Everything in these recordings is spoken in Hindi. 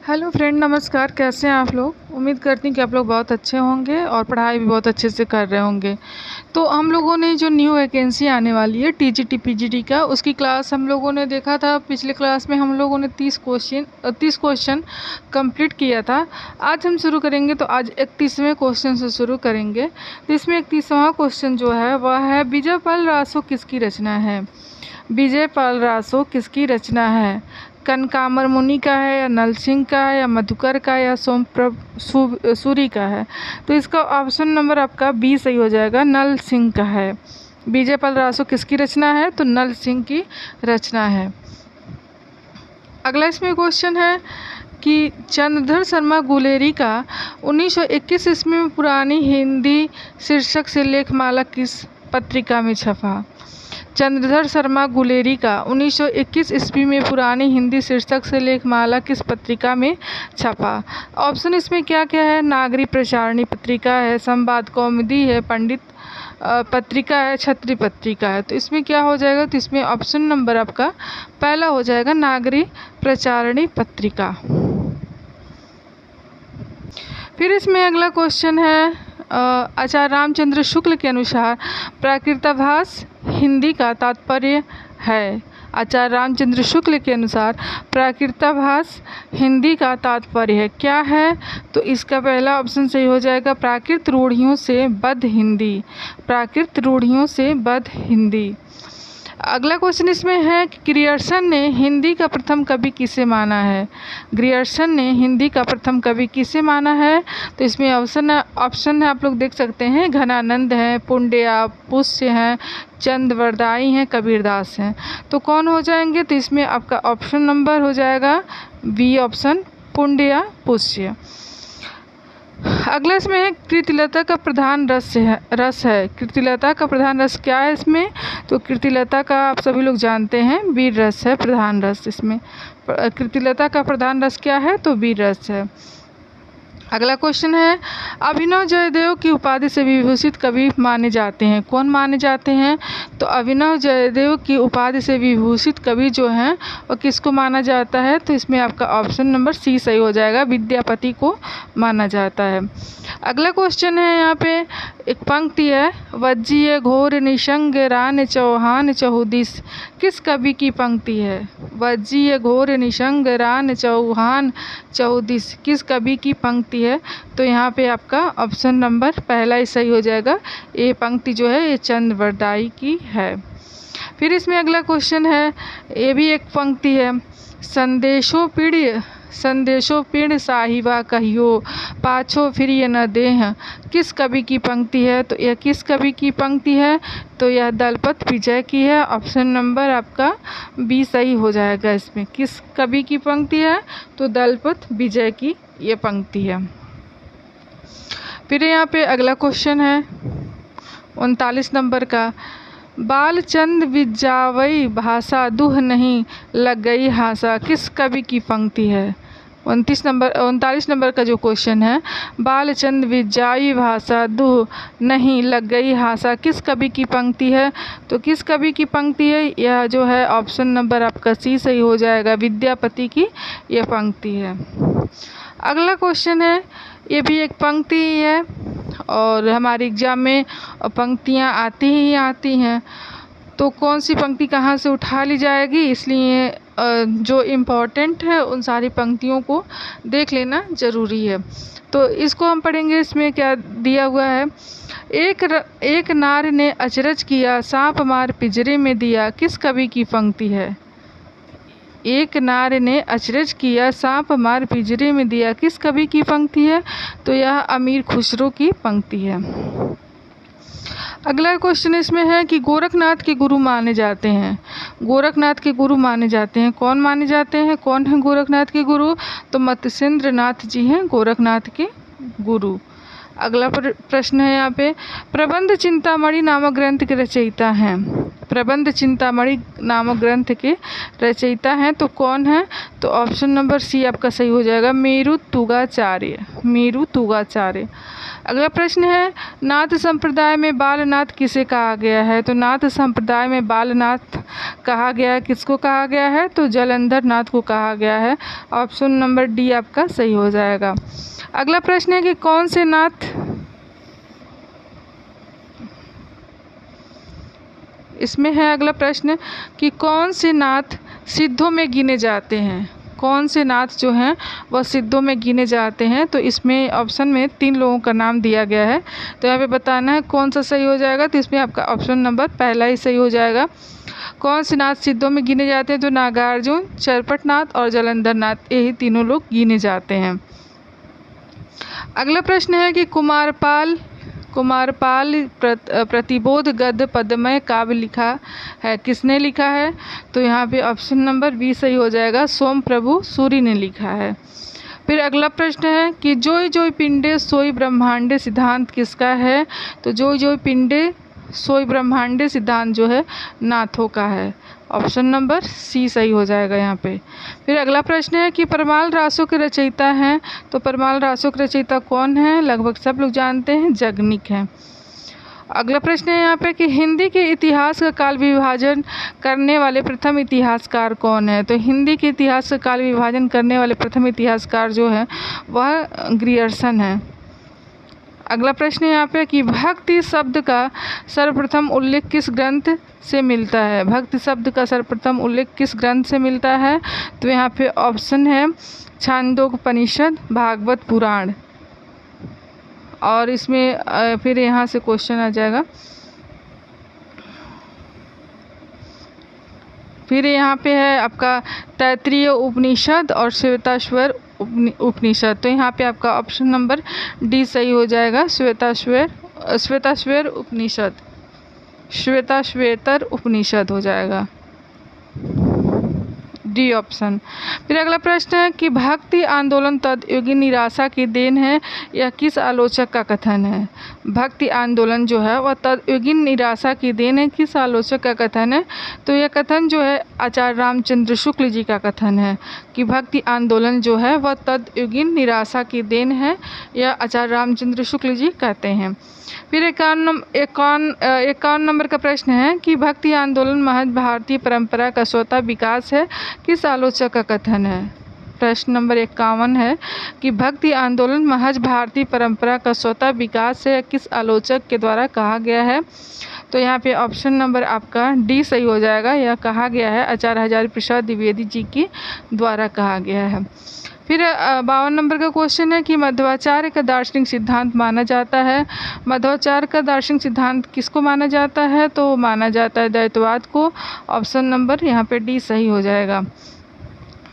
हेलो फ्रेंड, नमस्कार। कैसे हैं आप लोग? उम्मीद करती हूँ कि आप लोग बहुत अच्छे होंगे और पढ़ाई भी बहुत अच्छे से कर रहे होंगे। तो हम लोगों ने जो न्यू वैकेंसी आने वाली है टीजीटी पीजीटी का, उसकी क्लास हम लोगों ने देखा था। पिछले क्लास में हम लोगों ने 30 क्वेश्चन कंप्लीट किया था। आज हम शुरू करेंगे, तो आज 31वें क्वेश्चन से शुरू करेंगे। तो इसमें 31वां क्वेश्चन जो है वह है, विजय पाल रासो किसकी रचना है? विजय पाल रासो किसकी रचना है? कनकामर मुनि का है, या नल सिंह का है, या मधुकर का है, या सूरी का है? तो इसका ऑप्शन नंबर आपका बी सही हो जाएगा, नल सिंह का है। विजय पाल रासो किसकी रचना है? तो नल सिंह की रचना है। अगला इसमें क्वेश्चन है कि चंद्रधर शर्मा गुलेरी का 1921 ईस्वी में पुरानी हिंदी शीर्षक से लेखमाला किस पत्रिका में छपा? चंद्रधर शर्मा गुलेरी का 1921 ईस्वी में पुरानी हिंदी शीर्षक से लेखमाला किस पत्रिका में छपा? ऑप्शन इसमें क्या क्या है? नागरी प्रचारणी पत्रिका है, संवाद कौमुदी है, पंडित पत्रिका है, क्षत्रिय पत्रिका है। तो इसमें क्या हो जाएगा? तो इसमें ऑप्शन नंबर आपका पहला हो जाएगा, नागरी प्रचारणी पत्रिका। फिर इसमें अगला क्वेश्चन है, आचार्य रामचंद्र शुक्ल के अनुसार प्राकृताभास हिंदी का तात्पर्य है। आचार्य रामचंद्र शुक्ल के अनुसार प्राकृताभास हिंदी का तात्पर्य है क्या है? तो इसका पहला ऑप्शन सही हो जाएगा, प्राकृत रूढ़ियों से बद्ध हिंदी। प्राकृत रूढ़ियों से बद्ध हिंदी। अगला क्वेश्चन इसमें है कि ग्रियर्सन ने हिंदी का प्रथम कवि किसे माना है? ग्रियर्सन ने हिंदी का प्रथम कवि किसे माना है? तो इसमें ऑप्शन है, आप लोग देख सकते हैं, घनानंद हैं, पुंड्या पुष्य हैं, चंद्रवरदाई हैं, कबीरदास हैं। तो कौन हो जाएंगे? तो इसमें आपका ऑप्शन नंबर हो जाएगा बी ऑप्शन, पुंड्या पुष्य। अगला इसमें है, कृतिलता का प्रधान रस है। कृतिलता का प्रधान रस क्या है इसमें? तो कृतिलता का आप सभी लोग जानते हैं, वीर रस है प्रधान रस। इसमें कृतिलता का प्रधान रस क्या है? तो वीर रस है। अगला क्वेश्चन है, अभिनव जयदेव की उपाधि से विभूषित कवि माने जाते हैं। कौन माने जाते हैं? तो अभिनव जयदेव की उपाधि से विभूषित कवि जो हैं वो किसको माना जाता है? तो इसमें आपका ऑप्शन नंबर सी सही हो जाएगा, विद्यापति को माना जाता है। अगला क्वेश्चन है, यहाँ पे एक पंक्ति है, वज्जीय घोर निशंग रान चौहान चहुदिस। किस कवि की पंक्ति है? वज्जीय घोर निशंग रान चौहान चहुदिस किस कवि की पंक्ति है? तो यहाँ पे आपका ऑप्शन नंबर पहला ही सही हो जाएगा। ये पंक्ति जो है ये चंद्रवरदाई की है। फिर इसमें अगला क्वेश्चन है, ये भी एक पंक्ति है, संदेशो पीड़ साहिबा कहियो पाछो फिर ये न देह। किस कवि की पंक्ति है? तो यह किस कवि की पंक्ति है? तो यह दलपत विजय की है। ऑप्शन नंबर आपका बी सही हो जाएगा। इसमें किस कवि की पंक्ति है? तो दलपत विजय की ये पंक्ति है। फिर यहाँ पे अगला क्वेश्चन है 39 नंबर का, बालचंद विजावई भाषा दुह नहीं लग गई हासा। किस कवि की पंक्ति है? 39 नंबर का जो क्वेश्चन है, बालचंद विजाई भाषा दुह नहीं लग गई हासा किस कवि की पंक्ति है? तो किस कवि की पंक्ति है? यह जो है ऑप्शन नंबर आपका सी सही हो जाएगा, विद्यापति की यह पंक्ति है। अगला क्वेश्चन है, ये भी एक पंक्ति ही है और हमारे एग्जाम में पंक्तियाँ आती ही आती हैं, तो कौन सी पंक्ति कहाँ से उठा ली जाएगी, इसलिए जो इम्पोर्टेंट है उन सारी पंक्तियों को देख लेना ज़रूरी है। तो इसको हम पढ़ेंगे। इसमें क्या दिया हुआ है, एक नार ने अचरज किया सांप मार पिंजरे में दिया। किस कवि की पंक्ति है? एक नार ने अचरज किया सांप मार पिंजरे में दिया किस कवि की पंक्ति है? तो यह अमीर खुसरो की पंक्ति है। अगला क्वेश्चन इसमें है कि गोरखनाथ के गुरु माने जाते हैं। गोरखनाथ के गुरु माने जाते हैं, कौन माने जाते हैं? कौन है गोरखनाथ के गुरु? तो मत्स्येंद्र नाथ जी हैं गोरखनाथ के गुरु। अगला प्रश्न है यहाँ पे, प्रबंध चिंतामणि नामक ग्रंथ के रचयिता हैं। प्रबंध चिंतामणि नामक ग्रंथ के रचयिता हैं तो कौन है? तो ऑप्शन नंबर सी आपका सही हो जाएगा, मेरु तुगाचार्य। मेरु तुगाचार्य। अगला प्रश्न है, नाथ संप्रदाय में बालनाथ किसे कहा गया है? तो नाथ संप्रदाय में बालनाथ कहा गया है, किसको कहा गया है? तो जलंधर नाथ को कहा गया है। ऑप्शन नंबर डी आपका सही हो जाएगा। अगला प्रश्न है कि कौन से नाथ, इसमें है अगला प्रश्न कि कौन से नाथ सिद्धों में गिने जाते हैं? कौन से नाथ जो हैं वह सिद्धों में गिने जाते हैं? तो इसमें ऑप्शन में 3 लोगों का नाम दिया गया है, तो यहाँ पे बताना है कौन सा सही हो जाएगा। तो इसमें आपका ऑप्शन नंबर पहला ही सही हो जाएगा। कौन से नाथ सिद्धों में गिने जाते हैं? तो नागार्जुन, चरपटनाथ और जलंधर नाथ, यही तीनों लोग गिने जाते हैं। अगला प्रश्न है कि कुमारपाल प्रतिबोध गद्य पद्यमय काव्य लिखा है, किसने लिखा है? तो यहाँ पे ऑप्शन नंबर बी सही हो जाएगा, सोम प्रभु सूरी ने लिखा है। फिर अगला प्रश्न है कि जोई जोई पिंडे सोई ब्रह्मांडे सिद्धांत किसका है? तो जोई जोई पिंडे सोई ब्रह्मांडे सिद्धांत जो है नाथों का है। ऑप्शन नंबर सी सही हो जाएगा यहाँ पे। फिर अगला प्रश्न है कि परमाल रासों के रचयिता हैं, तो परमाल रासों के रचयिता कौन है? लगभग सब लोग जानते हैं, जगनिक हैं। अगला प्रश्न है यहाँ पे कि हिंदी के इतिहास का काल विभाजन करने वाले प्रथम इतिहासकार कौन है? तो हिंदी के इतिहास का काल विभाजन करने वाले प्रथम इतिहासकार जो है वह ग्रियर्सन है। अगला प्रश्न है यहाँ पे कि भक्ति शब्द का सर्वप्रथम उल्लेख किस ग्रंथ से मिलता है? भक्ति शब्द का सर्वप्रथम उल्लेख किस ग्रंथ से मिलता है? तो यहाँ पे ऑप्शन है छांदोग्योपनिषद, भागवत पुराण। और इसमें फिर यहाँ से क्वेश्चन आ जाएगा। फिर यहाँ पे है आपका तैत्तिरीय उपनिषद और श्वेताश्वर उपनिषद। तो यहाँ पे आपका ऑप्शन नंबर डी सही हो जाएगा, श्वेताश्वेतर उपनिषद हो जाएगा, डी ऑप्शन। फिर अगला प्रश्न है कि भक्ति आंदोलन तद्योगी निराशा की देन है, यह किस आलोचक का कथन है? भक्ति आंदोलन जो है वह तद्योगी निराशा की देन है, किस आलोचक का कथन है? तो यह कथन जो है आचार्य रामचंद्र शुक्ल जी का कथन है कि भक्ति आंदोलन जो है वह तद्योगी निराशा की देन है, यह आचार्य रामचंद्र शुक्ल जी कहते हैं। फिर 51 नंबर का प्रश्न है कि भक्ति आंदोलन महज भारतीय परंपरा का स्वतः विकास है, किस आलोचक का कथन है? प्रश्न नंबर 51 है कि भक्ति आंदोलन महज भारतीय परंपरा का स्वतः विकास है, किस आलोचक के द्वारा कहा गया है? तो यहाँ पे ऑप्शन नंबर आपका डी सही हो जाएगा, यह कहा गया है आचार्य हजारी प्रसाद द्विवेदी जी के द्वारा कहा गया है। फिर 52 नंबर का क्वेश्चन है कि मध्वाचार्य का दार्शनिक सिद्धांत माना जाता है। मध्वाचार्य का दार्शनिक सिद्धांत किसको माना जाता है? तो माना जाता है द्वैतवाद को। ऑप्शन नंबर यहाँ पे डी सही हो जाएगा।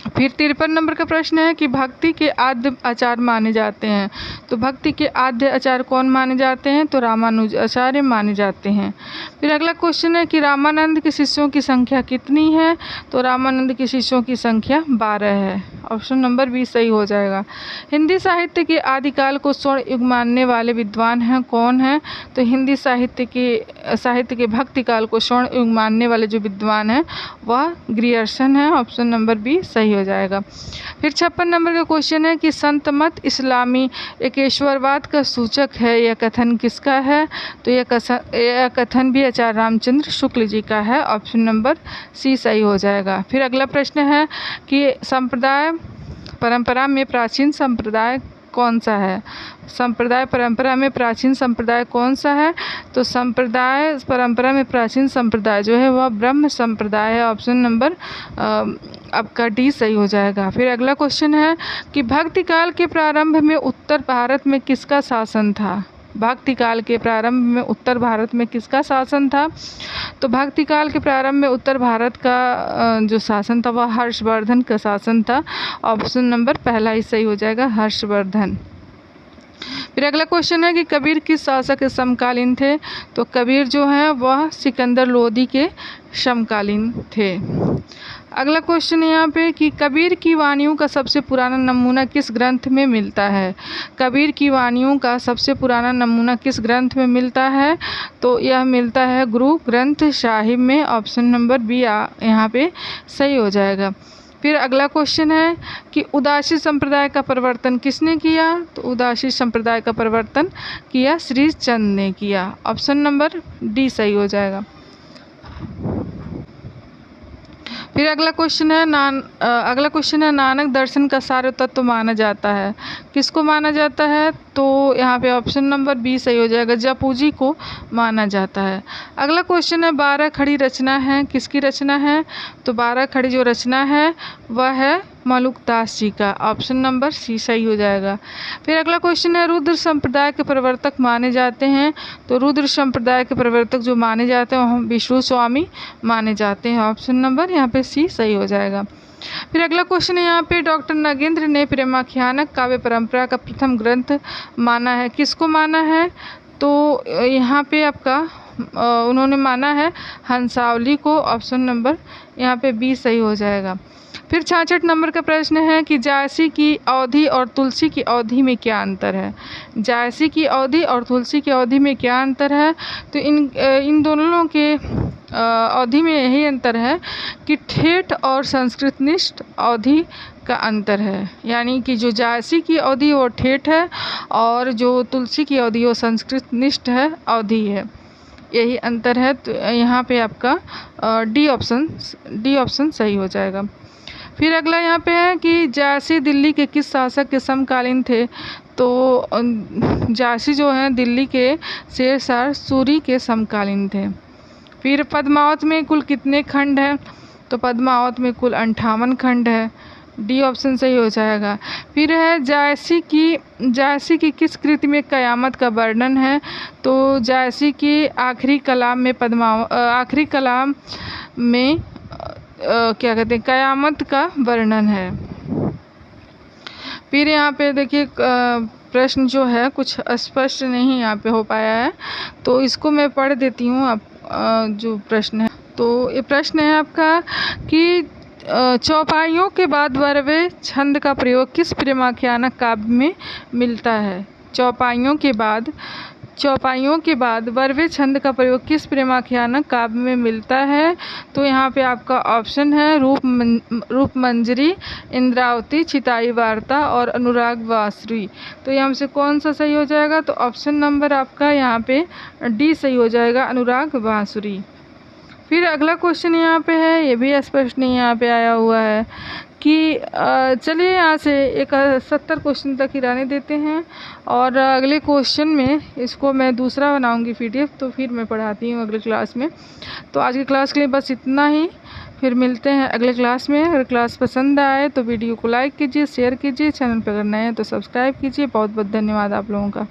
फिर 53 नंबर का प्रश्न है कि भक्ति के आद्य आचार्य माने जाते हैं, तो भक्ति के आद्य आचार्य कौन माने जाते हैं? तो रामानुज आचार्य माने जाते हैं। फिर अगला क्वेश्चन है कि रामानंद के शिष्यों की संख्या कितनी है? तो रामानंद के शिष्यों की संख्या 12 है। ऑप्शन नंबर बी सही हो जाएगा। हिंदी साहित्य के आदिकाल को स्वर्ण युग मानने वाले विद्वान हैं, कौन हैं? तो हिंदी साहित्य के भक्ति काल को स्वर्ण युग मानने वाले जो विद्वान हैं वह ग्रियर्सन है। ऑप्शन नंबर बी सही हो जाएगा। फिर 56 नंबर का क्वेश्चन है कि संत मत इस्लामी एकेश्वरवाद का सूचक है, यह कथन किसका है? तो यह कथन भी आचार्य रामचंद्र शुक्ल जी का है। ऑप्शन नंबर सी सही हो जाएगा। फिर अगला प्रश्न है कि संप्रदाय परंपरा में प्राचीन संप्रदाय कौन सा है? संप्रदाय परंपरा में प्राचीन संप्रदाय कौन सा है? तो संप्रदाय परंपरा में प्राचीन संप्रदाय जो है वह ब्रह्म संप्रदाय है। ऑप्शन नंबर आपका डी सही हो जाएगा। फिर अगला क्वेश्चन है कि भक्ति काल के प्रारंभ में उत्तर भारत में किसका शासन था? भक्ति काल के प्रारंभ में उत्तर भारत में किसका शासन था? तो भक्ति काल के प्रारंभ में उत्तर भारत का जो शासन था वह हर्षवर्धन का शासन था। ऑप्शन नंबर पहला ही सही हो जाएगा, हर्षवर्धन। फिर अगला क्वेश्चन है कि कबीर किस शासक के समकालीन थे? तो कबीर जो है वह सिकंदर लोदी के समकालीन थे। अगला क्वेश्चन है यहाँ पे कि कबीर की वाणियों का सबसे पुराना नमूना किस ग्रंथ में मिलता है? कबीर की वाणियों का सबसे पुराना नमूना किस ग्रंथ में मिलता है? तो यह मिलता है गुरु ग्रंथ साहिब में। ऑप्शन नंबर बी यहाँ पे सही हो जाएगा। फिर अगला क्वेश्चन है कि उदासी संप्रदाय का प्रवर्तन किसने किया? तो उदासी संप्रदाय का प्रवर्तन किया श्री चंद ने किया। ऑप्शन नंबर डी सही हो जाएगा। फिर अगला क्वेश्चन है नानक दर्शन का सार तत्व माना जाता है। किसको माना जाता है? तो यहाँ पे ऑप्शन नंबर बी सही हो जाएगा, जपू जी को माना जाता है। अगला क्वेश्चन है 12 खड़ी रचना है, किसकी रचना है? तो 12 खड़ी जो रचना है वह है मलुकदास जी का। ऑप्शन नंबर सी सही हो जाएगा। फिर अगला क्वेश्चन है रुद्र संप्रदाय के प्रवर्तक माने जाते हैं। तो रुद्र संप्रदाय के प्रवर्तक जो माने जाते हैं वह विष्णु स्वामी माने जाते हैं। ऑप्शन नंबर यहाँ पे सी सही हो जाएगा। फिर अगला क्वेश्चन है यहाँ पे डॉक्टर नगेंद्र ने प्रेमाख्यानक काव्य परंपरा का प्रथम ग्रंथ माना है। किसको माना है? तो यहाँ पे आपका उन्होंने माना है हंसावली को। ऑप्शन नंबर यहाँ पे बी सही हो जाएगा। फिर 66 नंबर का प्रश्न है कि जायसी की अवधि और तुलसी की अवधि में क्या अंतर है? जायसी की अवधि और तुलसी की अवधि में क्या अंतर है? तो इन दोनों के अवधि में यही अंतर है कि ठेठ और संस्कृतनिष्ठ अवधि का अंतर है। यानी कि जो जायसी की अवधि वो ठेठ है और जो तुलसी की अवधि वो संस्कृतनिष्ठ है अवधि है, यही अंतर है। तो यहाँ पे आपका डी ऑप्शन सही हो जाएगा। फिर अगला यहाँ पे है कि जायसी दिल्ली के किस शासक के समकालीन थे? तो जायसी जो हैं दिल्ली के शेरशाह सूरी के समकालीन थे। फिर पद्मावत में कुल कितने खंड हैं? तो पद्मावत में कुल 58 खंड है। डी ऑप्शन सही हो जाएगा। फिर है जायसी की किस कृति में कयामत का वर्णन है? तो जायसी की आखिरी कलाम में क्या कहते हैं कयामत का वर्णन है। फिर यहाँ पे देखिए प्रश्न जो है कुछ स्पष्ट नहीं यहाँ पे हो पाया है, तो इसको मैं पढ़ देती हूँ। आप जो प्रश्न है, तो ये प्रश्न है आपका कि चौपाइयों के बाद 12वें छंद का प्रयोग किस प्रेमाख्यानक काव्य में मिलता है? चौपाइयों के बाद 12वें छंद का प्रयोग किस प्रेमाख्यानक काव्य में मिलता है? तो यहाँ पे आपका ऑप्शन है रूपमंजरी, इंद्रावती, चिताई वार्ता और अनुराग बांसुरी। तो यहाँ से कौन सा सही हो जाएगा? तो ऑप्शन नंबर आपका यहाँ पे डी सही हो जाएगा, अनुराग बांसुरी। फिर अगला क्वेश्चन यहाँ पे है, ये भी स्पष्ट नहीं यहाँ पे आया हुआ है कि चलिए यहाँ से एक 70 क्वेश्चन तक ही रहने देते हैं और अगले क्वेश्चन में इसको मैं दूसरा बनाऊंगी PDF, तो फिर मैं पढ़ाती हूँ अगले क्लास में। तो आज की क्लास के लिए बस इतना ही, फिर मिलते हैं अगले क्लास में। अगर क्लास पसंद आए तो वीडियो को लाइक कीजिए, शेयर कीजिए, चैनल पर अगर नए हैं तो सब्सक्राइब कीजिए। बहुत बहुत धन्यवाद आप लोगों का।